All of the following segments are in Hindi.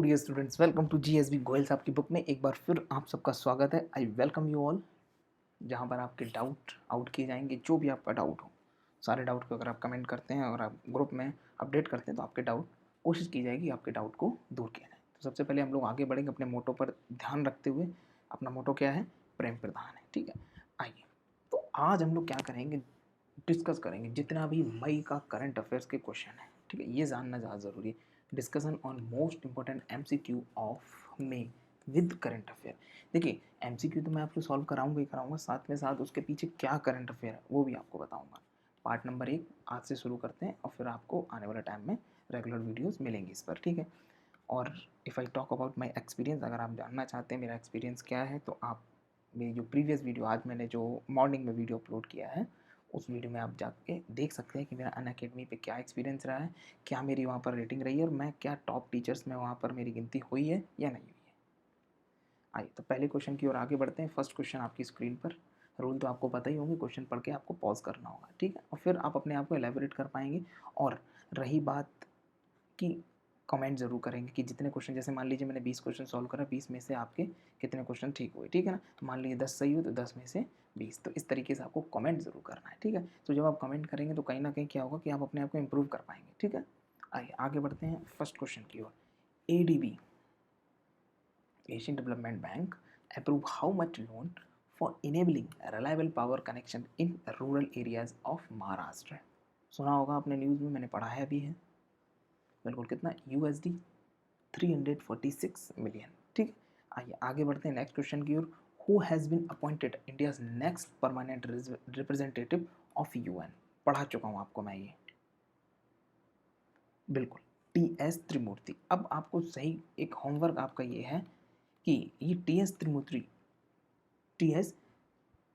Dear students, welcome to GSB Goyal साहब की बुक में एक बार फिर आप सबका स्वागत है। आई वेलकम यू ऑल, जहाँ पर आपके डाउट आउट किए जाएंगे। जो भी आपका डाउट हो, सारे डाउट को अगर आप कमेंट करते हैं और आप ग्रुप में अपडेट करते हैं तो आपके डाउट कोशिश की जाएगी आपके डाउट को दूर किया जाए। तो सबसे पहले हम लोग आगे बढ़ेंगे अपने मोटो पर ध्यान रखते हुए। अपना मोटो क्या है? प्रेम प्रधान है। ठीक है, आइए। तो आज हम लोग क्या करेंगे, डिस्कस करेंगे जितना भी मई का करंट अफेयर्स के क्वेश्चन है। ठीक है, ये जानना ज़्यादा ज़रूरी है। Discussion on most important MCQ of May with current affair. देखिए, एमसीक्यू तो मैं आपको सॉल्व कराऊंगा ही कराऊंगा, साथ में साथ उसके पीछे क्या करंट अफेयर है वो भी आपको बताऊंगा। पार्ट नंबर 1 आज से शुरू करते हैं और फिर आपको आने वाले टाइम में रेगुलर वीडियोस मिलेंगी इस पर। ठीक है, और if I talk about my experience, अगर आप जानना चाहते हैं मेरा एक्सपीरियंस क्या है तो आप मेरी जो प्रीवियस वीडियो, आज मैंने जो मॉर्निंग में वीडियो अपलोड किया है, उस वीडियो में आप जाके देख सकते हैं कि मेरा अनअकैडमी पे क्या एक्सपीरियंस रहा है, क्या मेरी वहाँ पर रेटिंग रही है और मैं क्या टॉप टीचर्स में वहाँ पर मेरी गिनती हुई है या नहीं हुई है। आइए तो पहले क्वेश्चन की ओर आगे बढ़ते हैं। फर्स्ट क्वेश्चन आपकी स्क्रीन पर। रूल तो आपको पता ही होंगे, क्वेश्चन पढ़ के आपको पॉज करना होगा। ठीक है, और फिर आप अपने आप को एलेबोरेट कर पाएंगे। और रही बात कि कमेंट ज़रूर करेंगे कि जितने क्वेश्चन, जैसे मान लीजिए मैंने 20 क्वेश्चन सॉल्व करा, 20 में से आपके कितने क्वेश्चन ठीक हुए। ठीक है ना, तो मान लीजिए 10 सही हो तो 10 में से 20। तो इस तरीके से आपको कमेंट ज़रूर करना है। ठीक है, तो जब आप कमेंट करेंगे तो कहीं ना कहीं क्या होगा कि आप अपने आप को इम्प्रूव कर पाएंगे। ठीक है, आइए आगे बढ़ते हैं फर्स्ट क्वेश्चन की ओर। ADB, Asian Development Bank, approve how much loan for enabling reliable power connection in rural areas of Maharashtra. सुना होगा आपने, न्यूज़ में मैंने पढ़ा है अभी है। बिल्कुल, कितना? USD 346 million. ठीक है, आइए आगे बढ़ते हैं नेक्स्ट क्वेश्चन की ओर। Who has been appointed India's next permanent representative of UN. पढ़ा चुका हूँ आपको मैं ये, बिल्कुल, टी एस त्रिमूर्ति। अब आपको सही एक होमवर्क आपका ये है कि ये टी एस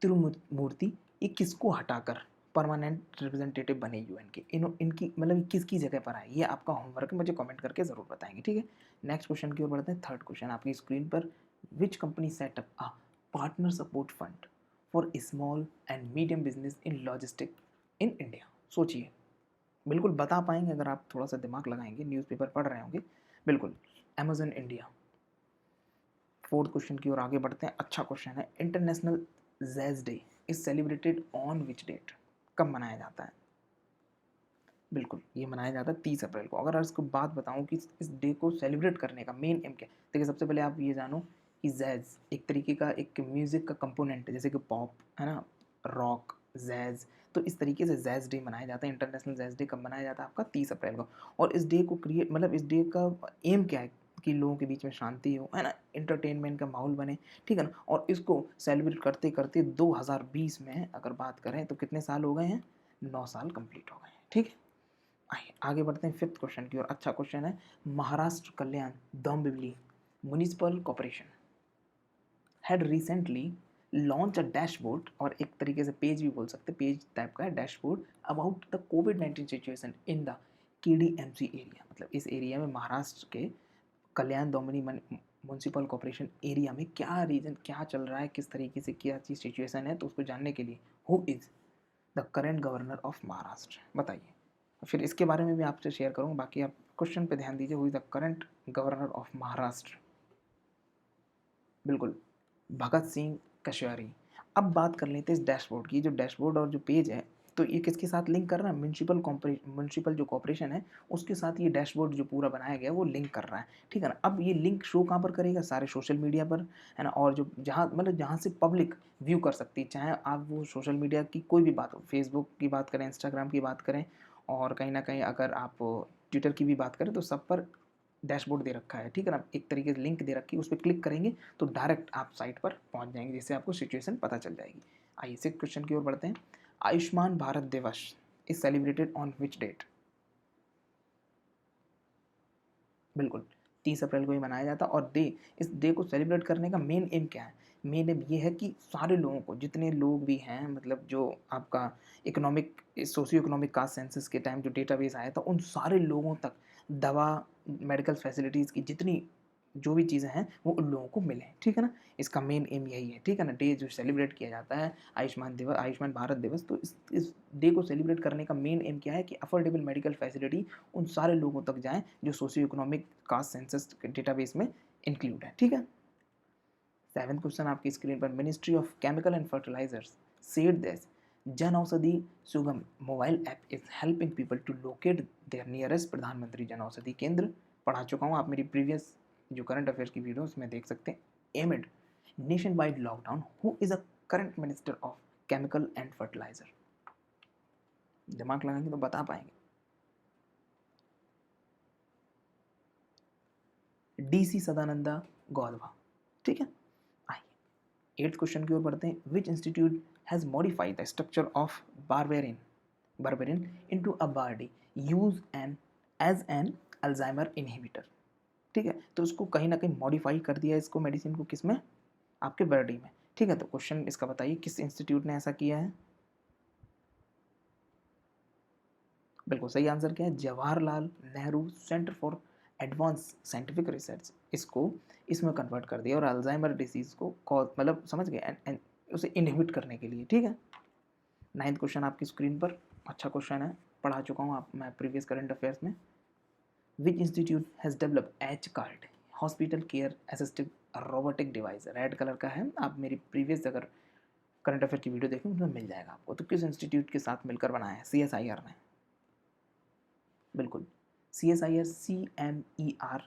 त्रिमूर्ति ये किसको हटाकर परमानेंट रिप्रेजेंटेटिव बने यूएन के, इनकी मतलब किसकी जगह पर आए, ये आपका होमवर्क है। मुझे कमेंट करके ज़रूर बताएंगे। ठीक है, नेक्स्ट क्वेश्चन की ओर बढ़ते हैं। थर्ड क्वेश्चन आपकी स्क्रीन पर। Which company setup a partner support fund for small and medium business in logistic in India. सोचिए, बिल्कुल बता पाएंगे अगर आप थोड़ा सा दिमाग लगाएंगे, न्यूज़पेपर पढ़ रहे होंगे। बिल्कुल, अमेजन इंडिया। फोर्थ क्वेश्चन की ओर आगे बढ़ते हैं। अच्छा क्वेश्चन है। International jazz day is celebrated on which date. कब मनाया जाता है? बिल्कुल, ये मनाया जाता है 30 अप्रैल को। अगर इसको बात बताऊं कि इस डे को सेलिब्रेट करने का मेन एम क्या है, देखिए सबसे पहले आप ये जानो कि जैज एक तरीके का एक म्यूज़िक का कंपोनेंट है, जैसे कि पॉप है ना, रॉक, जैज। तो इस तरीके से जैज डे मनाया जाता है। इंटरनेशनल जैज डे कब मनाया जाता है? आपका 30 अप्रैल को। और इस डे को क्रिएट, मतलब इस डे का एम क्या है कि लोगों के बीच में शांति हो, है ना, एंटरटेनमेंट का माहौल बने। ठीक है ना, और इसको सेलिब्रेट करते करते 2020 में अगर बात करें तो कितने साल हो गए हैं? 9 साल कंप्लीट हो गए हैं। ठीक है, आइए आगे बढ़ते हैं फिफ्थ क्वेश्चन की ओर। अच्छा क्वेश्चन है। Maharashtra Kalyan Dombivli municipal corporation had recently launch a dashboard, और एक तरीके से पेज भी बोल सकते हैं, पेज टाइप का है dashboard, about the covid situation in the KDMC area. मतलब इस एरिया में, महाराष्ट्र के कल्याण डोंबिवली म्युनिसिपल कॉर्पोरेशन एरिया में क्या रीजन, क्या चल रहा है, किस तरीके से क्या चीज़ सिचुएशन है, तो उसको जानने के लिए who is the current governor of Maharashtra, बताइए। फिर इसके बारे में भी आपसे शेयर करूँगा, बाकी आप क्वेश्चन पे ध्यान दीजिए। Who is the current governor of Maharashtra? बिल्कुल, भगत सिंह कश्यरी। अब बात कर लेते हैं इस डैशबोर्ड की। जो डैशबोर्ड और जो पेज है, तो ये किसके साथ लिंक कर रहा है? म्यूनसिपल जो कॉर्पोरेशन है उसके साथ ये डैशबोर्ड जो पूरा बनाया गया है वो लिंक कर रहा है। ठीक है ना, अब ये लिंक शो कहाँ पर करेगा? सारे सोशल मीडिया पर, है ना, और जो जहाँ मतलब जहाँ से पब्लिक व्यू कर सकती है, चाहे आप वो सोशल मीडिया की कोई भी बात हो, फेसबुक की बात करें, इंस्टाग्राम की बात करें, और कहीं ना कहीं अगर आप ट्विटर की भी बात करें, तो सब पर डैशबोर्ड दे रखा है। ठीक है ना, एक तरीके से लिंक दे रखी है, उस पर क्लिक करेंगे तो डायरेक्ट आप साइट पर पहुंच जाएंगे, जिससे आपको सिचुएशन पता चल जाएगी। आइए सिक्स क्वेश्चन की ओर बढ़ते हैं। Ayushman Bharat Diwas is celebrated on which date? बिल्कुल, 30 अप्रैल को ही मनाया जाता है। और इस डे को सेलिब्रेट करने का मेन एम क्या है? मेन एम ये है कि सारे लोगों को, जितने लोग भी हैं, मतलब जो आपका economic, socio economic caste census के टाइम जो डेटाबेस आया था, उन सारे लोगों तक दवा, मेडिकल फैसिलिटीज़ की जितनी जो भी चीज़ें हैं वो उन लोगों को मिलें, ठीक है ना। इसका मेन एम यही है, ठीक है ना। डे जो सेलिब्रेट किया जाता है आयुष्मान दिवस, आयुष्मान भारत दिवस, तो इस डे को सेलिब्रेट करने का मेन एम क्या है कि अफोर्डेबल मेडिकल फैसिलिटी उन सारे लोगों तक जाएँ जो socio economic caste census database में इंक्लूड है, ठीक है। 7th क्वेश्चन आपकी स्क्रीन पर, ministry of chemical and fertilizers said this Jan Aushadhi Sugam mobile app is helping people to locate their nearest. Pradhan Mantri Jan औषधि केंद्र पढ़ा चुका हूँ, आप मेरी प्रीवियस जो करंट अफेयर्स की वीडियो उसमें देख सकते हैं। Amid nation wide lockdown who is a current minister of chemical and fertilizer. दिमाग लगाएंगे तो बता पाएंगे। डीसी सदानंदा गौड़वा, ठीक है। आइए 8th क्वेश्चन की ओर बढ़ते हैं। Which institute has modified the structure of barberin into a body use and as an Alzheimer inhibitor, ठीक है। तो उसको कहीं ना कहीं मॉडिफाई कर दिया इसको, मेडिसिन को, किस में, आपके बॉडी में, ठीक है। तो क्वेश्चन इसका बताइए किस इंस्टीट्यूट ने ऐसा किया है। बिल्कुल सही आंसर क्या है, Jawaharlal Nehru centre for advance scientific research. इसको इसमें कन्वर्ट कर दिया और अल्जाइमर डिसीज को मतलब समझ गए उसे इनहिबिट करने के लिए, ठीक है। 9th क्वेश्चन आपकी स्क्रीन पर, अच्छा क्वेश्चन है, पढ़ा चुका हूँ आप मैं प्रीवियस करंट अफेयर्स में। Which institute has develop H card hospital care assistive robotic device. Red colour का है, आप मेरी प्रीवियस अगर करंट अफेयर की वीडियो देखें उसमें मिल जाएगा आपको। तो किस इंस्टीट्यूट के साथ मिलकर बनाया है, CSIR ने। बिल्कुल CSIR CMERI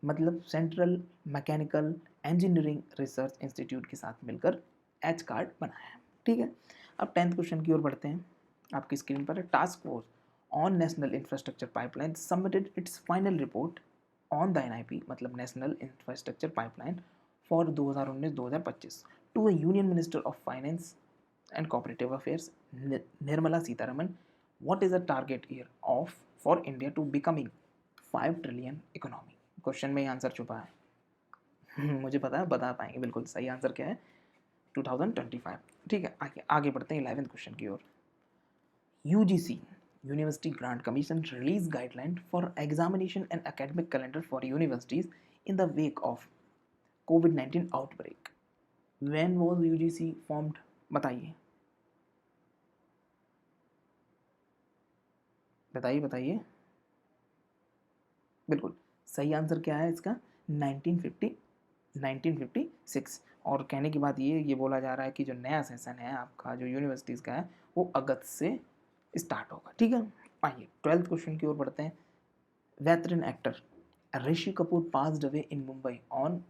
मतलब central mechanical engineering research institute के साथ मिलकर एच कार्ड बनाया है, ठीक है। अब 10th क्वेश्चन की ओर बढ़ते हैं, आपकी स्क्रीन पर है। Task force on national infrastructure pipeline submitted its final report on the NIP मतलब national infrastructure pipeline for 2019-2025 to a union minister of finance and cooperative affairs Nirmala Sitharaman. What is the target year of for India to becoming 5 trillion economy. Question में ही आंसर छुपा है। मुझे पता है बता पाएंगे। बिल्कुल सही आंसर क्या है, 2025, ठीक है। आगे आगे बढ़ते हैं 11th क्वेश्चन की ओर। UGC University Grant Commission released guideline for examination and academic calendar for universities in the wake of COVID-19 outbreak. When was UGC formed? बताइए बताइए बताइए। बिल्कुल सही आंसर क्या है इसका, 1956। और कहने की बात ये बोला जा रहा है कि जो नया सेशन है आपका जो यूनिवर्सिटीज़ का है वो अगस्त से स्टार्ट होगा, ठीक है। आइए 12th क्वेश्चन की ओर बढ़ते हैं। Veteran actor Rishi Kapoor passed away in Mumbai on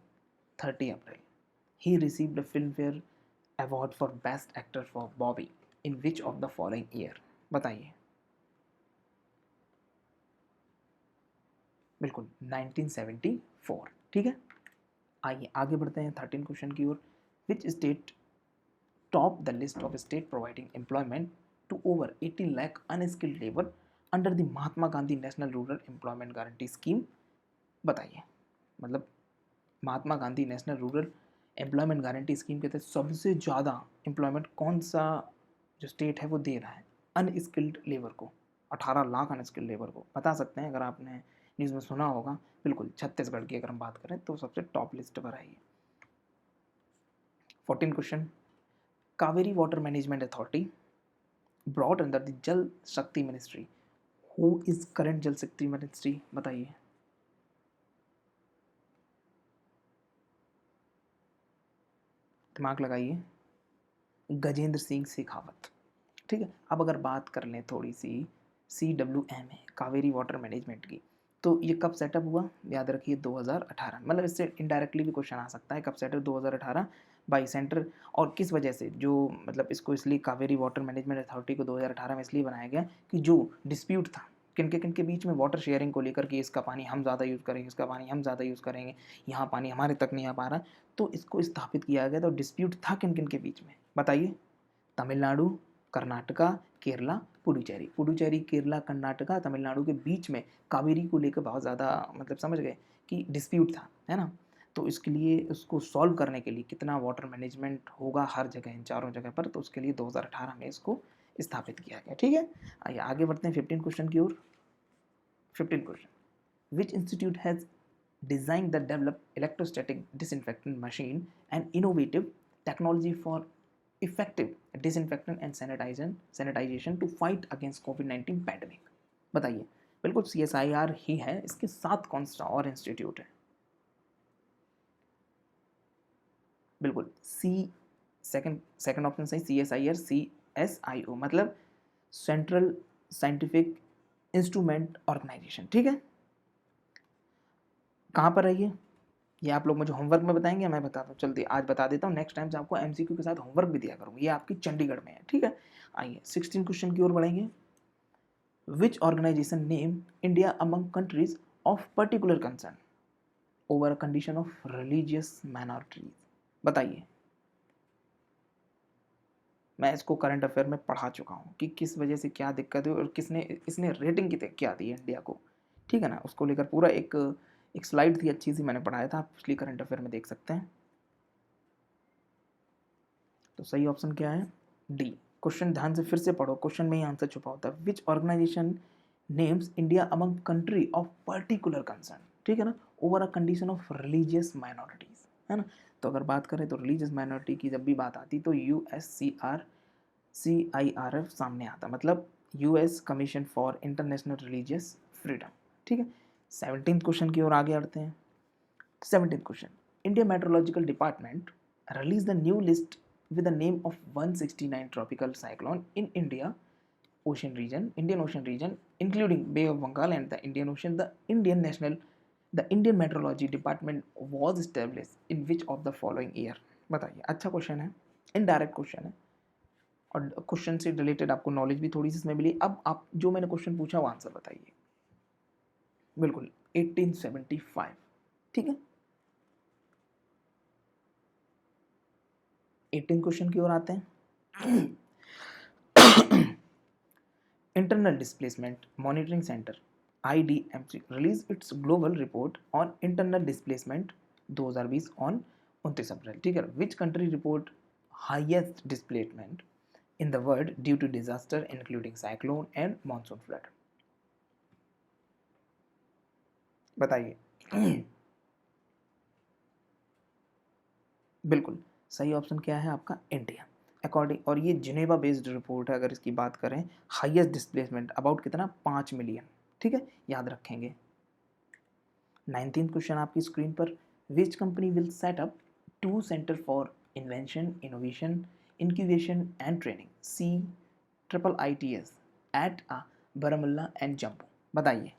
30 April. He received a film fair award for best actor for Bobby in which of the following year. बताइए। बिल्कुल 1974, ठीक है। आइए आगे बढ़ते हैं 13 क्वेश्चन की ओर। Which state top the list of state providing employment to over 18 lakh unskilled labour under the Mahatma Gandhi National Rural Employment Guarantee Scheme. बताइए मतलब Mahatma Gandhi National Rural Employment Guarantee Scheme के तहत सबसे ज़्यादा एम्प्लॉयमेंट कौन सा जो स्टेट है वो दे रहा है अनस्किल्ड लेबर को, 18 लाख अनस्किल्ड लेबर को। बता सकते हैं अगर आपने न्यूज़ में सुना होगा। बिल्कुल छत्तीसगढ़ की अगर हम बात करें तो सबसे टॉप लिस्ट पर है ये। 14 question, Kaveri water management authority brought under the Jal Shakti ministry who is current जल शक्ति मिनिस्ट्री। बताइए। दिमाग लगाइए। गजेंद्र सिंह शेखावत, ठीक है। अब अगर बात कर लें थोड़ी सी CWM है कावेरी वाटर मैनेजमेंट की, तो ये कब सेटअप हुआ, याद रखिए 2018। मतलब इससे इनडायरेक्टली भी क्वेश्चन आ सकता है, कब सेटअप 2018 बाई सेंटर और किस वजह से, जो मतलब इसको इसलिए कावेरी वाटर मैनेजमेंट अथॉरिटी को 2018 में इसलिए बनाया गया कि जो डिस्प्यूट था किन के बीच में वाटर शेयरिंग को लेकर कि इसका पानी हम ज़्यादा यूज़ करेंगे, इसका पानी हम ज़्यादा यूज़ करेंगे, यहाँ पानी हमारे तक नहीं आ पा रहा, तो इसको स्थापित किया गया। तो डिस्प्यूट था किन के बीच में, बताइए। तमिलनाडु, कर्नाटका, केरला, पुडुचेरी। पुडुचेरी, केरला, कर्नाटका, तमिलनाडु के बीच में कावेरी को लेकर बहुत ज़्यादा मतलब समझ गए कि डिस्प्यूट था, है ना। तो इसके लिए उसको सॉल्व करने के लिए कितना वाटर मैनेजमेंट होगा हर जगह, इन चारों जगह पर, तो उसके लिए 2018 में इसको स्थापित किया गया, ठीक है। आइए आगे बढ़ते हैं 15 क्वेश्चन की ओर। 15 question, which institute has designed the develop electrostatic disinfectant machine and innovative technology for effective disinfectant and sanitization to fight against COVID-19 pandemic. बताइए, बिल्कुल CSIR ही है, इसके साथ कौन सा और इंस्टीट्यूट है? बिल्कुल सेकंड ऑप्शन सही, CSIR CSIO मतलब सेंट्रल साइंटिफिक इंस्ट्रूमेंट ऑर्गेनाइजेशन। ठीक है, कहाँ पर है ये आप लोग मुझे होमवर्क में बताएंगे, मैं बताता हूँ, चलते आज बता देता हूँ, नेक्स्ट टाइम से आपको MCQ के साथ होमवर्क भी दिया करूँगा। ये आपकी चंडीगढ़ में है। ठीक है, आइए 16 क्वेश्चन की ओर बढ़ेंगे। Which organization name India among countries of particular concern over a condition of religious minorities? बताइए, मैं इसको करंट अफेयर में पढ़ा चुका हूँ कि किस वजह से क्या दिक्कत हुई और किसने इसने रेटिंग क्या दी है इंडिया को। ठीक है ना, उसको लेकर पूरा एक स्लाइड थी अच्छी सी, मैंने पढ़ाया था, आप पिछली करंट अफेयर में देख सकते हैं। तो सही ऑप्शन क्या है? डी। क्वेश्चन ध्यान से फिर से पढ़ो, क्वेश्चन में ही आंसर छुपा होता है। Which organization names India among country of particular concern, ठीक है ना, over a condition of religious minorities, है ना। तो अगर बात करें तो रिलीजियस माइनॉरिटी की जब भी बात आती तो CIRF सामने आता, मतलब US commission for international religious freedom. ठीक है, 17 क्वेश्चन की ओर आगे बढ़ते हैं। 17th question. India Meteorological Department released the new list with the name of 169 tropical cyclone in Indian Ocean region, including Bay of Bengal and the Indian Ocean. The Indian Meteorology Department was established in which of the following year? बताइए, अच्छा क्वेश्चन है, इनडायरेक्ट क्वेश्चन है और क्वेश्चन से रिलेटेड आपको नॉलेज भी थोड़ी सी इसमें मिली। अब आप जो मैंने क्वेश्चन पूछा वो आंसर बताइए। बिल्कुल 1875। ठीक है, 18 क्वेश्चन की ओर आते हैं। Internal displacement monitoring centre IDMC release its global report on internal displacement 2020 on 29 April. ठीक है, which country report highest displacement in the world due to disaster including cyclone and monsoon flood? बताइए। बिल्कुल सही ऑप्शन क्या है आपका? इंडिया। अकॉर्डिंग, और ये जिनेवा बेस्ड रिपोर्ट है, अगर इसकी बात करें, हाईएस्ट डिस्प्लेसमेंट अबाउट कितना? 5 मिलियन। ठीक है, याद रखेंगे। 19th क्वेश्चन आपकी स्क्रीन पर। Which company will set up 2 centre for invention innovation incubation and training CIITS at Baramulla and Jammu? बताइए।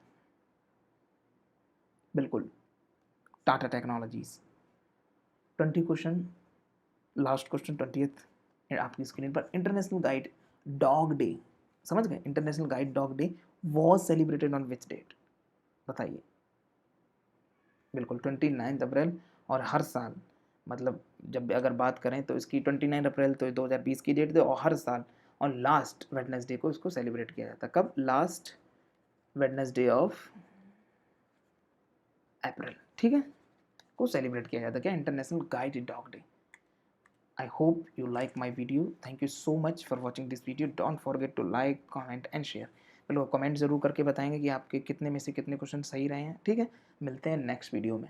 बिल्कुल Tata technologies. 20 question, last question 20th आपकी स्क्रीन पर। इंटरनेशनल गाइड डॉग डे, समझ गए, international guide dog day was celebrated on which date? बताइए। बिल्कुल 29 अप्रैल। और हर साल, मतलब जब अगर बात करें तो इसकी 29 अप्रैल तो 2020 की डेट थी, और हर साल और लास्ट वेडनेसडे को इसको सेलिब्रेट किया जाता। कब? Last Wednesday of April. ठीक है, को सेलिब्रेट किया जाता क्या? International guide dog day. I hope you like my video. Thank you so much for watching this video. Don't forget to like, comment and share. चलो कमेंट ज़रूर करके बताएंगे कि आपके कितने में से कितने क्वेश्चन सही रहे हैं। ठीक है, मिलते हैं नेक्स्ट वीडियो में।